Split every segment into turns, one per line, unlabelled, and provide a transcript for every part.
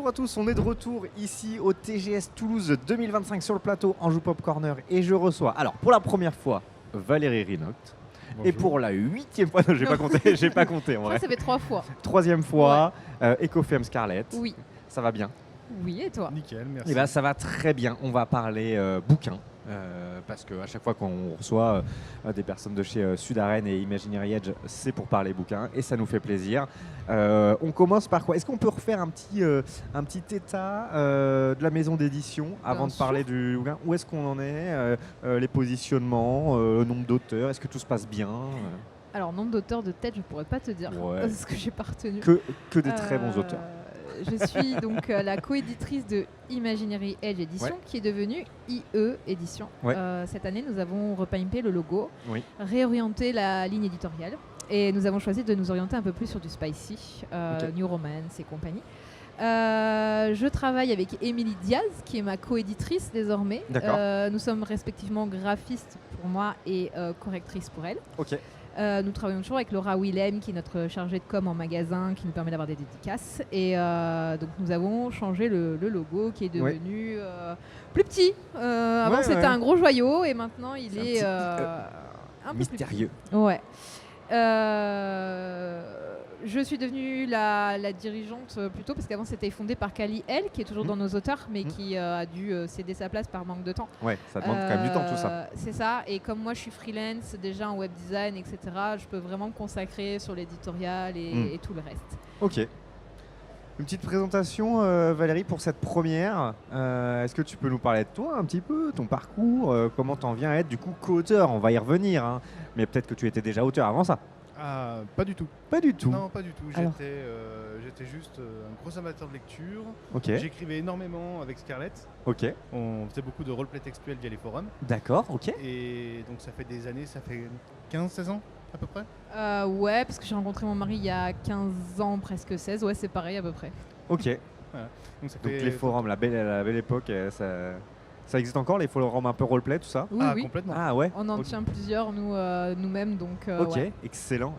Bonjour à tous, on est de retour ici au TGS Toulouse 2025 sur le plateau Anjou Pop Corner et je reçois, alors pour la première fois, Valérie Rinoct. Et pour la 8e fois, non, j'ai pas compté en vrai.
Ça fait 3 fois.
3e fois, Ecofem Scarlett.
Oui.
Ça va bien?
Oui, et toi?
Nickel, merci.
Eh ben, ça va très bien. On va parler bouquins. Parce qu'à chaque fois qu'on reçoit des personnes de chez Sud-Arène et Imaginary Edge, c'est pour parler bouquins et ça nous fait plaisir. On commence par quoi? Est-ce qu'on peut refaire un petit état de la maison d'édition avant de parler du bouquin? Où est-ce qu'on en est? Les positionnements, le nombre d'auteurs, est-ce que tout se passe bien?
Alors, nombre d'auteurs de tête, je pourrais pas te dire, parce que j'ai pas retenu.
Que des très bons auteurs.
Je suis donc la coéditrice de Imaginary Edge Edition, qui est devenue IE Edition. Cette année, nous avons repimpé le logo, réorienté la ligne éditoriale, et nous avons choisi de nous orienter un peu plus sur du spicy, New Romance et compagnie. Je travaille avec Émilie Diaz, qui est ma coéditrice désormais. Nous sommes respectivement graphistes pour moi et correctrice pour elle. Nous travaillons toujours avec Laura Willem, qui est notre chargée de com en magasin, qui nous permet d'avoir des dédicaces. Et donc nous avons changé le logo, qui est devenu plus petit. Avant c'était un gros joyau, et maintenant il est un peu
mystérieux.
Ouais. Je suis devenue la dirigeante plutôt, parce qu'avant c'était fondé par Kali L, qui est toujours dans nos auteurs, mais qui a dû céder sa place par manque de temps.
Ouais, ça demande quand même du temps tout ça.
C'est ça, et comme moi je suis freelance déjà en web design, etc., je peux vraiment me consacrer sur l'éditorial et tout le reste.
Ok. Une petite présentation, Valérie, pour cette première. Est-ce que tu peux nous parler de toi un petit peu, ton parcours, comment t'en viens à être du coup co-auteur? On va y revenir, hein. Mais peut-être que tu étais déjà auteur avant ça.
Pas du tout.
Pas du tout?
Non, pas du tout. J'étais juste un gros amateur de lecture. J'écrivais énormément avec Scarlett. On faisait beaucoup de roleplay textuel via les forums.
D'accord,
Et donc ça fait des années, ça fait 15-16 ans à peu près.
Ouais, parce que j'ai rencontré mon mari il y a 15 ans, presque 16. Ouais, c'est pareil à peu près.
Voilà. Donc les forums, la belle époque, ça existe encore, les forums un peu roleplay, tout ça?
Oui.
Complètement.
On en tient plusieurs nous-mêmes, donc.
Excellent.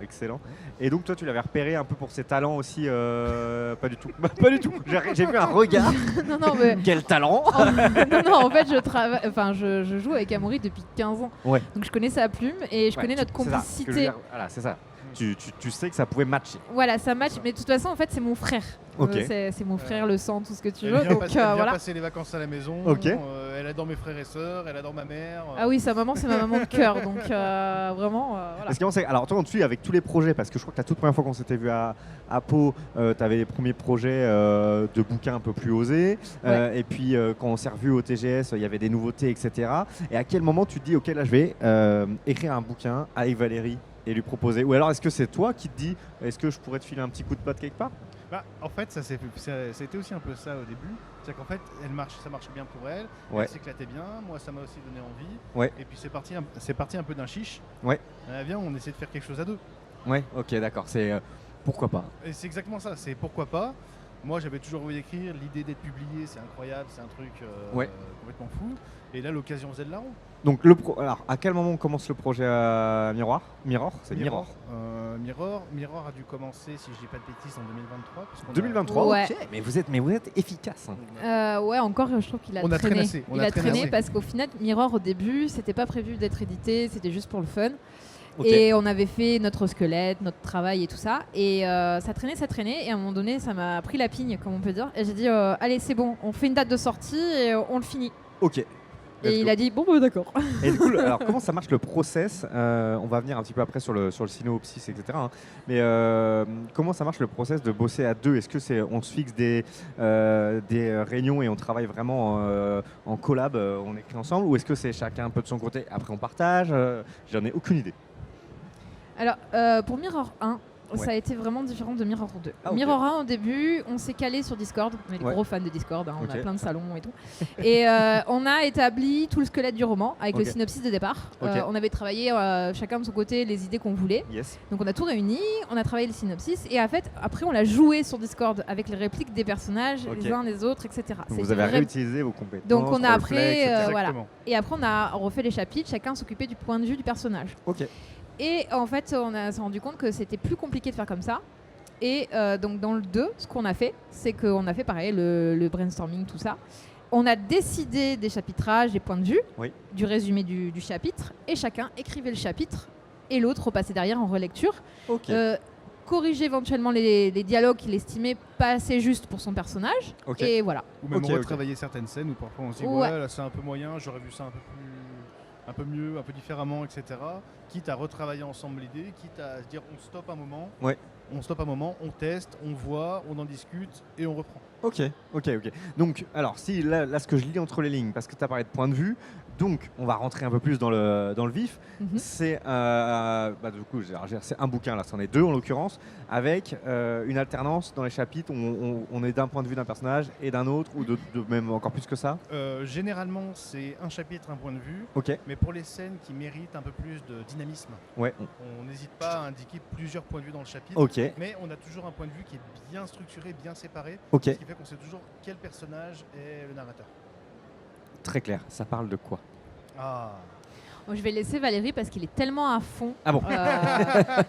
Et donc toi, tu l'avais repéré un peu pour ses talents aussi? Pas du tout. Pas du tout. J'ai vu un regard.
Non, mais
quel talent!
Non, en fait, je joue avec Amaury depuis 15 ans. Donc je connais sa plume et je connais notre complicité.
Voilà, c'est ça. Tu sais que ça pouvait matcher.
Voilà, ça match, mais de toute façon, en fait, c'est mon frère. C'est mon frère, le sang, tout ce que tu veux.
Elle vient passer les vacances à la maison. Elle adore mes frères et sœurs, elle adore ma mère.
Ah oui, sa maman, c'est ma maman de cœur. Donc vraiment, voilà.
Alors toi, on te suit avec tous les projets, parce que je crois que la toute première fois qu'on s'était vu à Pau, tu avais les premiers projets de bouquins un peu plus osés. Et puis quand on s'est revu au TGS, il y avait des nouveautés, etc. Et à quel moment tu te dis, ok, là, je vais écrire un bouquin avec Valérie et lui proposer? Ou alors est-ce que c'est toi qui te dis, est-ce que je pourrais te filer un petit coup de patte quelque part?
En fait, ça a été aussi un peu ça au début. C'est qu'en fait, ça marchait bien pour elle, elle s'éclatait bien, moi ça m'a aussi donné envie. Et puis c'est parti un peu d'un chiche. Viens, on essaie de faire quelque chose à deux.
Ok, d'accord, c'est pourquoi pas. Et
c'est exactement ça, c'est pourquoi pas. Moi j'avais toujours envie d'écrire, l'idée d'être publié c'est incroyable, c'est un truc complètement fou. Et là l'occasion faisait de la roue.
Donc alors à quel moment on commence le projet Mirror? C'est Mirror.
Mirror a dû commencer, si je dis pas de bêtises, en 2023.
2023, ok. Mais vous êtes efficace.
Encore, je trouve qu'il a traîné. Il a traîné parce qu'au final, Mirror au début, c'était pas prévu d'être édité, c'était juste pour le fun. Et on avait fait notre squelette, notre travail et tout ça. Et ça traînait. Et à un moment donné, ça m'a pris la pigne, comme on peut dire. Et j'ai dit, allez, c'est bon, on fait une date de sortie et on le finit.
Ok.
Et il a dit, bon, d'accord.
Et du coup, alors comment ça marche le process? On va venir un petit peu après sur le synopsis, etc. Hein. Mais comment ça marche le process de bosser à deux? Est-ce que on se fixe des réunions et on travaille vraiment en collab, on écrit ensemble? Ou est-ce que c'est chacun un peu de son côté? Après, on partage? J'en ai aucune idée.
Alors, pour Mirror 1, ça a été vraiment différent de Mirror 2. Mirror 1, au début, on s'est calé sur Discord. On est des gros fans de Discord, on a plein de salons et tout. Et on a établi tout le squelette du roman avec le synopsis de départ. On avait travaillé chacun de son côté les idées qu'on voulait. Donc on a tout réuni, on a travaillé le synopsis et en fait, après on l'a joué sur Discord avec les répliques des personnages, les uns des autres, etc.
Donc vous avez réutilisé vos compétences.
Donc on a après, voilà. Et après on a refait les chapitres, chacun s'occupait du point de vue du personnage. Et en fait, on s'est rendu compte que c'était plus compliqué de faire comme ça. Et donc dans le 2, ce qu'on a fait, c'est qu'on a fait pareil, le brainstorming, tout ça. On a décidé des chapitrages, des points de vue, du résumé du chapitre, et chacun écrivait le chapitre, et l'autre repassait derrière en relecture. Corriger éventuellement les dialogues qu'il estimait pas assez justes pour son personnage. Et voilà.
Ou même retravailler certaines scènes où parfois on se dit ouais là c'est un peu moyen, j'aurais vu ça un peu mieux, un peu différemment, etc. Quitte à retravailler ensemble l'idée, quitte à se dire on stoppe un moment, on teste, on voit, on en discute et on reprend.
Ok. Donc, alors, si là, ce que je lis entre les lignes, parce que tu as parlé de point de vue, donc on va rentrer un peu plus dans le vif. C'est du coup, c'est un bouquin, là, c'en est 2 en l'occurrence, avec une alternance dans les chapitres. On est d'un point de vue d'un personnage et d'un autre, ou de même encore plus que ça.
Généralement, c'est un chapitre, un point de vue. Mais pour les scènes qui méritent un peu plus de dynamisme, on n'hésite pas à indiquer plusieurs points de vue dans le chapitre. Mais on a toujours un point de vue qui est bien structuré, bien séparé. Ce qui fait qu'on sait toujours quel personnage est le narrateur.
Très clair. Ça parle de quoi?
Je vais laisser Valérie parce qu'il est tellement à fond.
Ah bon.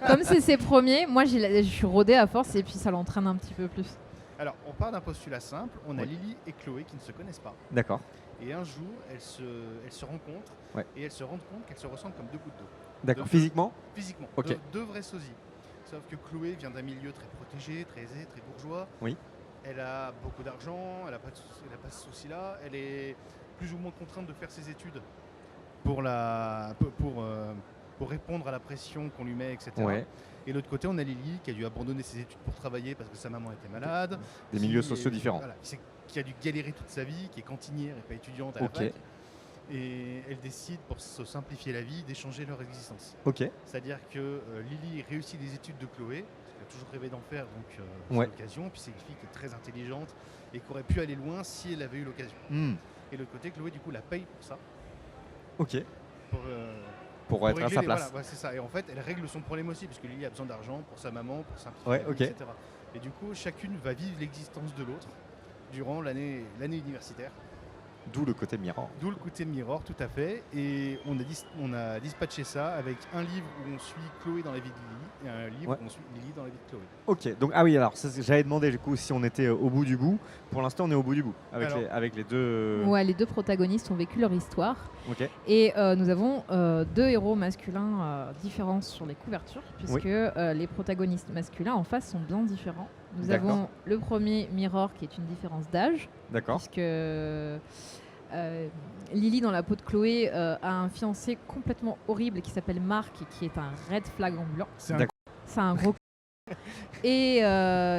Comme c'est ses premiers, moi je suis rodée à force et puis ça l'entraîne un petit peu plus.
Alors, on part d'un postulat simple. On a Lily et Chloé qui ne se connaissent pas.
D'accord.
Et un jour, elles se rencontrent et elles se rendent compte qu'elles se ressemblent comme 2 gouttes d'eau.
D'accord. Physiquement?
Physiquement. Deux vrais sosies. Sauf que Chloé vient d'un milieu très protégé, très aisé, très bourgeois. Elle a beaucoup d'argent, elle n'a pas ce souci-là. Elle est plus ou moins contrainte de faire ses études pour répondre à la pression qu'on lui met, etc. Et de l'autre côté, on a Lily qui a dû abandonner ses études pour travailler parce que sa maman était malade.
Des milieux sociaux différents.
Voilà, qui a dû galérer toute sa vie, qui est cantinière et pas étudiante à la fac. Et elle décide, pour se simplifier la vie, d'échanger leur existence. C'est-à-dire que Lily réussit les études de Chloé. Elle a toujours rêvé d'en faire, donc c'est l'occasion. Puis c'est une fille qui est très intelligente et qui aurait pu aller loin si elle avait eu l'occasion. Et de l'autre côté, Chloé, du coup, la paye pour ça.
Pour être à sa place.
Voilà, c'est ça. Et en fait, elle règle son problème aussi, puisque Lily a besoin d'argent pour sa maman, pour simplifier, etc. Et du coup, chacune va vivre l'existence de l'autre durant l'année universitaire.
D'où le côté Mirror.
D'où le côté Mirror, tout à fait. Et on a dispatché ça avec un livre où on suit Chloé dans la vie de Lily et un livre où on suit Lily dans la vie de Chloé.
Ok, donc alors j'avais demandé du coup si on était au bout du bout. Pour l'instant, on est au bout du bout avec les deux.
Ouais, les deux protagonistes ont vécu leur histoire. Et nous avons 2 héros masculins différents sur les couvertures, puisque les protagonistes masculins en face sont bien différents. Nous avons le premier Mirror qui est une différence d'âge. Puisque Lily dans la peau de Chloé a un fiancé complètement horrible qui s'appelle Marc et qui est un red flag ambulant. C'est un gros et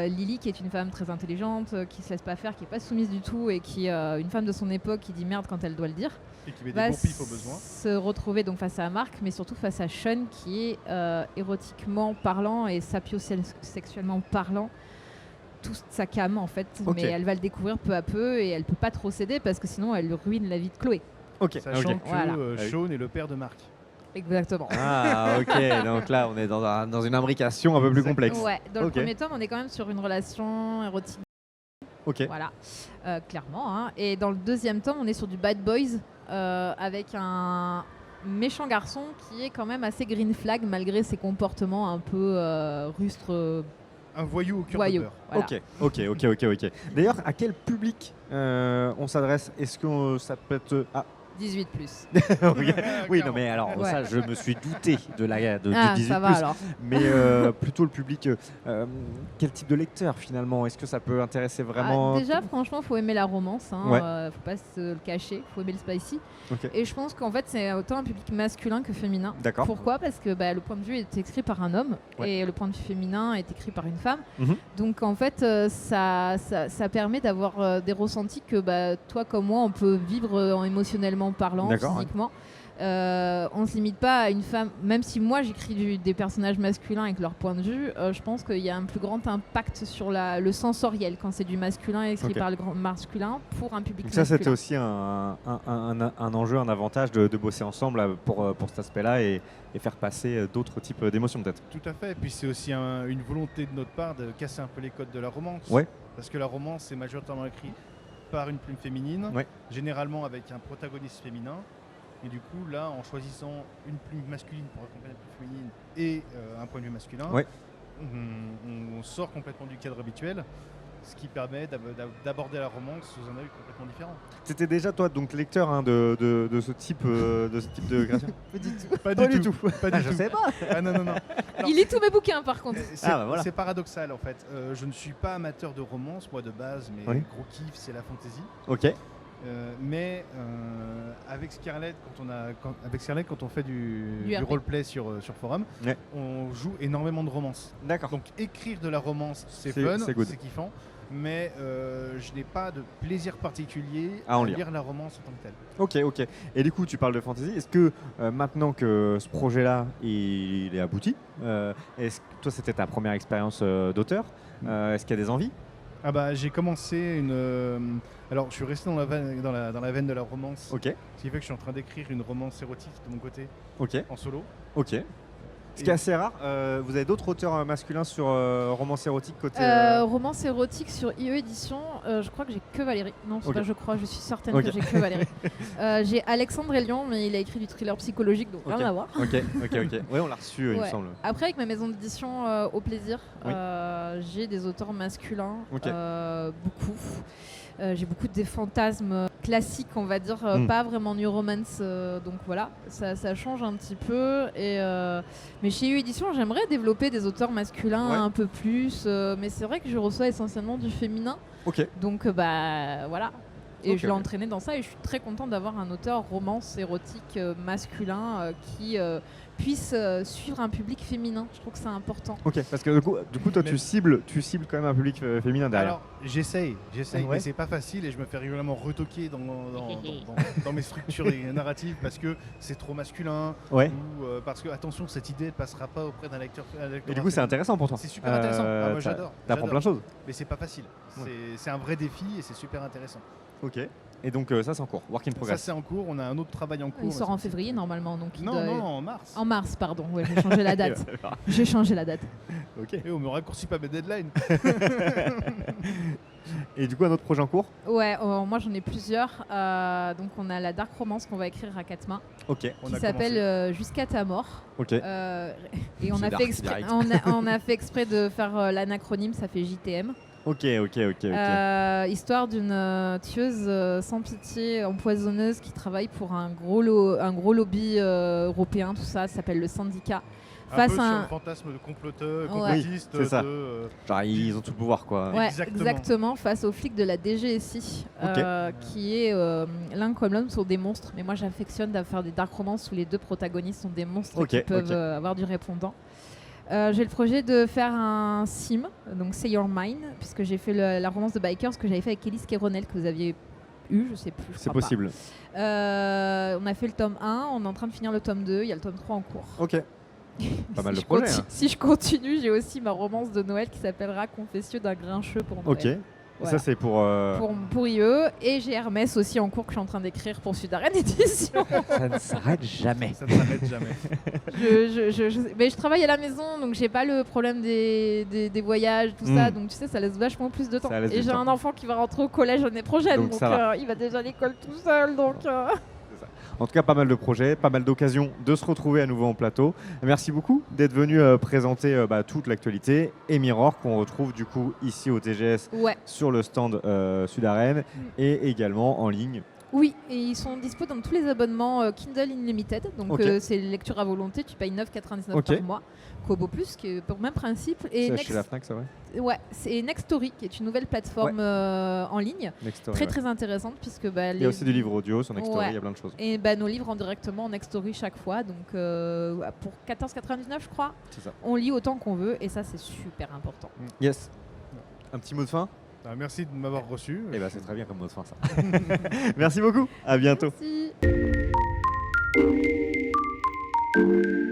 Lily qui est une femme très intelligente, qui se laisse pas faire, qui est pas soumise du tout et qui une femme de son époque qui dit merde quand elle doit le dire.
Et qui met des bons pifs au besoin.
Se retrouver donc face à Marc, mais surtout face à Sean qui est érotiquement parlant et sapiosexuellement parlant. Toute sa cam en fait, mais elle va le découvrir peu à peu et elle peut pas trop céder parce que sinon elle ruine la vie de Chloé.
Sachant que Sean est le père de Marc.
Exactement.
Ah ok, donc là on est dans une imbrication un peu plus complexe.
Ouais, dans le premier tome on est quand même sur une relation érotique. Voilà, clairement. Hein. Et dans le deuxième tome on est sur du bad boys avec un méchant garçon qui est quand même assez green flag malgré ses comportements un peu rustres.
Un voyou au cœur de beurre.
Voilà.
Ok. D'ailleurs, à quel public on s'adresse? Est-ce que ça peut être...
18+.
Oui, non, mais alors, ça, je me suis douté de 18+.
Ça va, alors.
Mais plutôt le public, quel type de lecteur, finalement? Est-ce que ça peut intéresser vraiment
déjà, franchement, il faut aimer la romance. Hein, faut pas se le cacher. Il faut aimer le spicy. Et je pense qu'en fait, c'est autant un public masculin que féminin. Pourquoi? Parce que le point de vue est écrit par un homme et le point de vue féminin est écrit par une femme. Donc, en fait, ça permet d'avoir des ressentis que toi comme moi, on peut vivre émotionnellement parlant, physiquement. On ne se limite pas à une femme, même si moi j'écris des personnages masculins avec leur point de vue, je pense qu'il y a un plus grand impact sur le sensoriel quand c'est du masculin écrit par le grand masculin pour un public masculin.
Ça c'était aussi un enjeu, un avantage de bosser ensemble pour cet aspect-là et faire passer d'autres types d'émotions peut-être.
Tout à fait, et puis c'est aussi une volonté de notre part de casser un peu les codes de la romance. Parce que la romance est majoritairement écrite par une plume féminine, généralement avec un protagoniste féminin. Et du coup, là, en choisissant une plume masculine pour accompagner la plume féminine et un point de vue masculin, on sort complètement du cadre habituel, ce qui permet d'aborder la romance sous un œil complètement différent.
C'était déjà toi donc lecteur hein, de ce type de création?
Pas du tout.
Pas du tout.
Je sais pas.
Ah non. Alors,
Il lit tous mes bouquins par contre.
C'est paradoxal en fait. Je ne suis pas amateur de romance moi de base, mais gros kiff c'est la fantasy.
Ok.
Mais avec Scarlett, quand on fait du roleplay sur forum, on joue énormément de romance.
D'accord.
Donc écrire de la romance, c'est fun, c'est kiffant, mais je n'ai pas de plaisir particulier à lire la romance en tant que telle.
Ok. Et du coup, tu parles de fantasy. Est-ce que maintenant que ce projet-là il est abouti, toi c'était ta première expérience d'auteur, est-ce qu'il y a des envies?
Ah bah j'ai commencé alors je suis resté dans la veine de la romance.
Ok.
Ce qui fait que je suis en train d'écrire une romance érotique de mon côté.
Ok.
En solo.
Ok. Ce qui est assez rare. Vous avez d'autres auteurs masculins sur romance érotique côté
romance érotique sur IE Édition, je crois que j'ai que Valérie. Non, c'est pas je crois, je suis certaine que j'ai que Valérie. J'ai Alexandre Elion, mais il a écrit du thriller psychologique, donc rien à voir.
Ok. Ouais, on l'a reçu, il me semble.
Après, avec ma maison d'édition Au Plaisir, j'ai des auteurs masculins, beaucoup. J'ai beaucoup des fantasmes classiques, on va dire, pas vraiment new romance, donc voilà, ça change un petit peu. Mais chez IE Édition, j'aimerais développer des auteurs masculins un peu plus, mais c'est vrai que je reçois essentiellement du féminin. Donc voilà. Et je l'ai entraîné dans ça et je suis très contente d'avoir un auteur romance érotique masculin qui puisse suivre un public féminin. Je trouve que c'est important.
Ok, parce que du coup toi tu cibles quand même un public féminin derrière.
Alors j'essaye, mais c'est pas facile et je me fais régulièrement retoquer dans mes structures narratives parce que c'est trop masculin ou parce que attention cette idée ne passera pas auprès d'un lecteur.
Et du coup c'est intéressant pour toi.
C'est super intéressant. Moi j'adore.
T'apprends plein de choses.
Mais c'est pas facile. C'est un vrai défi et c'est super intéressant.
Ok. Et donc ça c'est en cours, work in progress.
Ça c'est en cours, on a un autre travail en cours.
Il sort en février normalement. Donc
non, en mars.
En mars, pardon. Ouais, j'ai changé la date. J'ai changé la date.
Ok.
Et on me raccourcit pas mes deadlines.
Et du coup un autre projet en cours?
Ouais, moi j'en ai plusieurs. Donc on a la dark romance qu'on va écrire à 4 mains.
Ok.
Qui s'appelle Jusqu'à ta mort.
Ok.
Et on a fait exprès. On a fait exprès de faire l'acronyme, ça fait JTM.
Ok.
Histoire d'une tueuse sans pitié, empoisonneuse qui travaille pour un gros lobby européen, tout ça s'appelle le syndicat.
Un peu sur le fantasme de complotiste.
C'est ça. Genre ils ont tout le pouvoir quoi.
Ouais, exactement, face aux flics de la DGSI, qui est l'un comme l'autre sont des monstres. Mais moi j'affectionne à faire des dark romances où les deux protagonistes sont des monstres qui peuvent avoir du répondant. J'ai le projet de faire un sim, donc Say Your Mine, puisque j'ai fait la romance de Bikers que j'avais fait avec Élise Kéronel, que vous aviez eu, je sais plus.
C'est possible.
On a fait le tome 1, on est en train de finir le tome 2, il y a le tome 3 en cours.
Ok. Pas mal de projets.
Si je continue, j'ai aussi ma romance de Noël qui s'appellera Confessieux d'un grincheux pour Noël.
Ok. Voilà. Ça c'est
pour IE, et j'ai Hermès aussi en cours que je suis en train d'écrire pour Sudaren Édition.
Ça ne s'arrête jamais.
Mais je travaille à la maison, donc j'ai pas le problème des voyages, tout ça, donc tu sais, ça laisse vachement plus de temps. Et j'ai un enfant qui va rentrer au collège l'année prochaine, donc il va déjà à l'école tout seul, donc.
En tout cas, pas mal de projets, pas mal d'occasions de se retrouver à nouveau en plateau. Merci beaucoup d'être venu présenter toute l'actualité et Mirror qu'on retrouve du coup ici au TGS sur le stand Sudaren et également en ligne.
Oui, et ils sont dispo dans tous les abonnements Kindle Unlimited. Donc c'est lecture à volonté, tu payes 9,99 par mois. Kobo Plus, qui est pour le même principe.
C'est chez la Fnac, ça
ouais, c'est Nextory, qui est une nouvelle plateforme en ligne. Nextory, très intéressante, puisque
il y a aussi du livre audio sur Nextory, il y a plein de choses.
Et nos livres en directement en Nextory chaque fois, donc pour 14,99 je crois. On lit autant qu'on veut, et ça c'est super important.
Yes. Un petit mot de fin?
Merci de m'avoir reçu.
Et c'est très bien comme mot de fin ça. Merci beaucoup, à bientôt.
Merci.